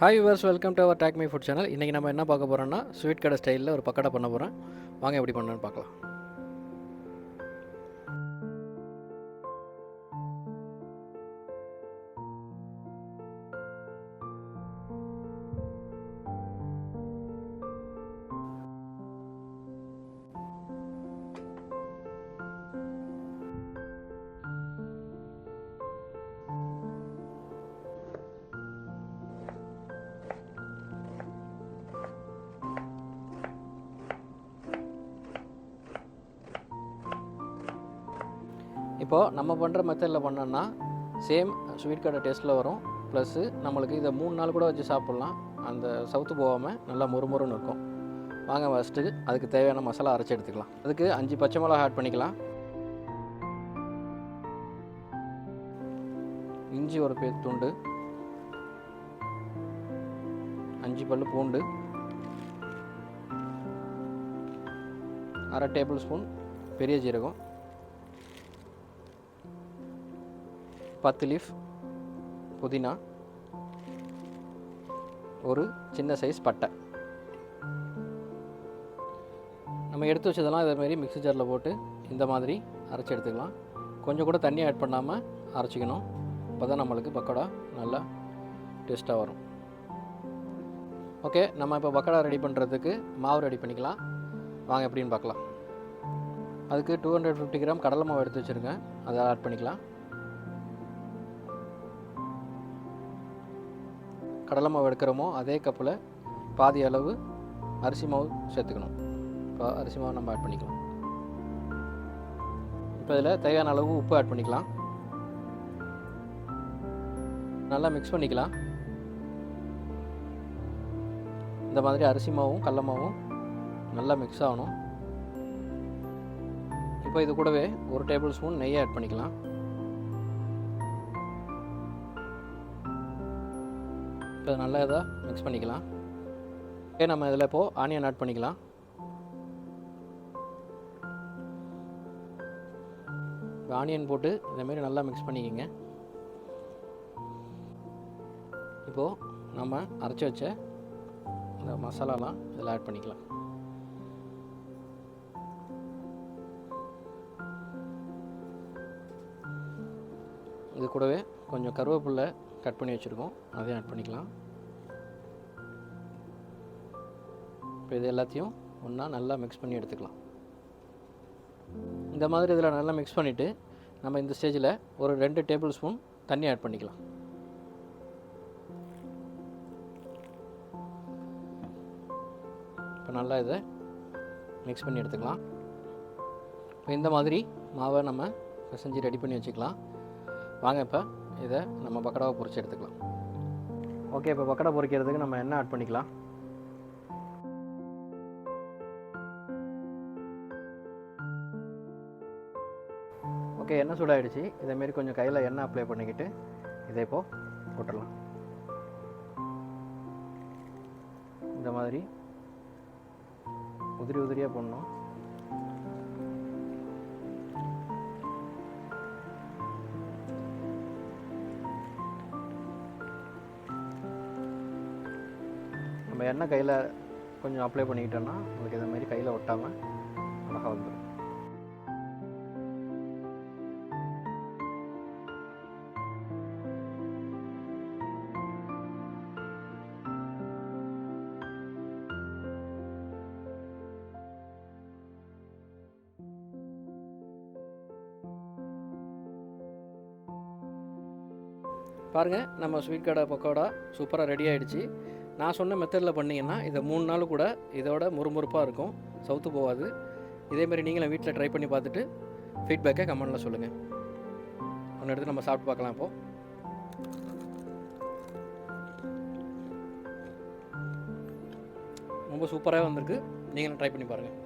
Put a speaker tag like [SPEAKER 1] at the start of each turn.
[SPEAKER 1] Hi viewers, welcome to our take my food channel. இன்றைக்கி நம்ம என்ன பார்க்க போகிறோம்னா ஸ்வீட் கடை ஸ்டைலில் ஒரு பக்கோடா பண்ண போகிறேன். வாங்க எப்படி பண்ணணும்னு பார்க்கலாம். இப்போது நம்ம பண்ணுற மெத்தடில் பண்ணோன்னா சேம் ஸ்வீட் கடை டேஸ்ட்டில் வரும். ப்ளஸ்ஸு நம்மளுக்கு இதை 3 நாள் கூட வச்சு சாப்பிட்லாம். அந்த சவுத்து போகாமல் நல்லா மொறுமொறுன்னு இருக்கும். வாங்க ஃபஸ்ட்டு அதுக்கு தேவையான மசாலா அரைச்சி எடுத்துக்கலாம். அதுக்கு 5 பச்சை மிளகா ஆட் பண்ணிக்கலாம். இஞ்சி ஒரு துண்டு, 5 பல்லு பூண்டு, 1/2 டேபிள் ஸ்பூன் பெரிய ஜீரகம், 10 லீஃப் புதினா, ஒரு சின்ன சைஸ் பட்டை. நம்ம எடுத்து வச்சதெல்லாம் இதேமாரி மிக்ஸி ஜாரில் போட்டு இந்த மாதிரி அரைச்சி எடுத்துக்கலாம். கொஞ்சம் கூட தண்ணி ஆட் பண்ணாமல் அரைச்சிக்கணும். அப்போ தான் நம்மளுக்கு பக்கோடா நல்லா டேஸ்ட்டாக வரும். ஓகே, நம்ம இப்போ பக்கோடா ரெடி பண்ணுறதுக்கு மாவு ரெடி பண்ணிக்கலாம். வாங்க எப்படின்னு பார்க்கலாம். அதுக்கு 250 கிராம் கடலை மாவு எடுத்து வச்சுருக்கேன், அதை ஆட் பண்ணிக்கலாம். கடலை மாவு எடுக்கிறோமோ அதே கப்பில் பாதி அளவு அரிசி மாவு சேர்த்துக்கணும். இப்போ அரிசி மாவு நம்ம ஆட் பண்ணிக்கலாம். இப்போ இதில் தேவையான அளவு உப்பு ஆட் பண்ணிக்கலாம். நல்லா மிக்ஸ் பண்ணிக்கலாம். இந்த மாதிரி அரிசி மாவும் கடலை மாவும் நல்லா மிக்ஸ் ஆகணும். இப்போ இது கூடவே 1 டேபிள் ஸ்பூன் நெய் ஆட் பண்ணிக்கலாம். இப்போ நல்லா இதாக மிக்ஸ் பண்ணிக்கலாம். ஓகே, நம்ம இதில் இப்போது ஆனியன் ஆட் பண்ணிக்கலாம். இப்போ ஆனியன் போட்டு இதேமாரி நல்லா மிக்ஸ் பண்ணிக்கோங்க. இப்போது நம்ம அரைச்சி வச்ச இந்த மசாலாலாம் இதில் ஆட் பண்ணிக்கலாம். இது கூடவே கொஞ்சம் கருவேப்பிலை கட் பண்ணி வச்சுருக்கோம், அதையும் ஆட் பண்ணிக்கலாம். இப்போ இது எல்லாத்தையும் ஒன்றா நல்லா மிக்ஸ் பண்ணி எடுத்துக்கலாம். இந்த மாதிரி இதில் நல்லா மிக்ஸ் பண்ணிவிட்டு நம்ம இந்த ஸ்டேஜில் ஒரு 2 டேபிள் ஸ்பூன் தண்ணி ஆட் பண்ணிக்கலாம். இப்போ நல்லா இதை மிக்ஸ் பண்ணி எடுத்துக்கலாம். இப்போ இந்த மாதிரி மாவை நம்ம பிசைஞ்சு ரெடி பண்ணி வச்சுக்கலாம். வாங்க இப்போ இதை நம்ம பக்கோடாவை பொரிச்சு எடுத்துக்கலாம். ஓகே, இப்போ பக்கோடா பொரிக்கிறதுக்கு நம்ம எண்ணெய் ஆட் பண்ணிக்கலாம். ஓகே, எண்ணெய் சூடாகிடுச்சு. இதேமாரி கொஞ்சம் கையில் எண்ணெய் அப்ளை பண்ணிக்கிட்டு இதை இப்போது போட்டுடலாம். இந்த மாதிரி உதிரி உதிரியாக போடணும். நம்ம எண்ணெய் கையில் கொஞ்சம் அப்ளை பண்ணிக்கிட்டோன்னா உங்களுக்கு இந்த மாதிரி கையில் ஒட்டாமல் அழகாக வந்துடும். பாருங்கள், நம்ம ஸ்வீட் கடை பக்கோடா சூப்பராக ரெடி ஆகிடுச்சு. நான் சொன்ன மெத்தடில் பண்ணிங்கன்னா இதை 3 நாள் கூட இதோட முறுமுறுப்பாக இருக்கும், சவுத்து போகாது. இதேமாரி நீங்களும் வீட்டில் ட்ரை பண்ணி பார்த்துட்டு ஃபீட்பேக்கை கமெண்டில் சொல்லுங்கள். ஒன்று எடுத்து நம்ம சாப்பிட்டு பார்க்கலாம். இப்போது ரொம்ப சூப்பராக வந்திருக்கு, நீங்களும் ட்ரை பண்ணி பாருங்கள்.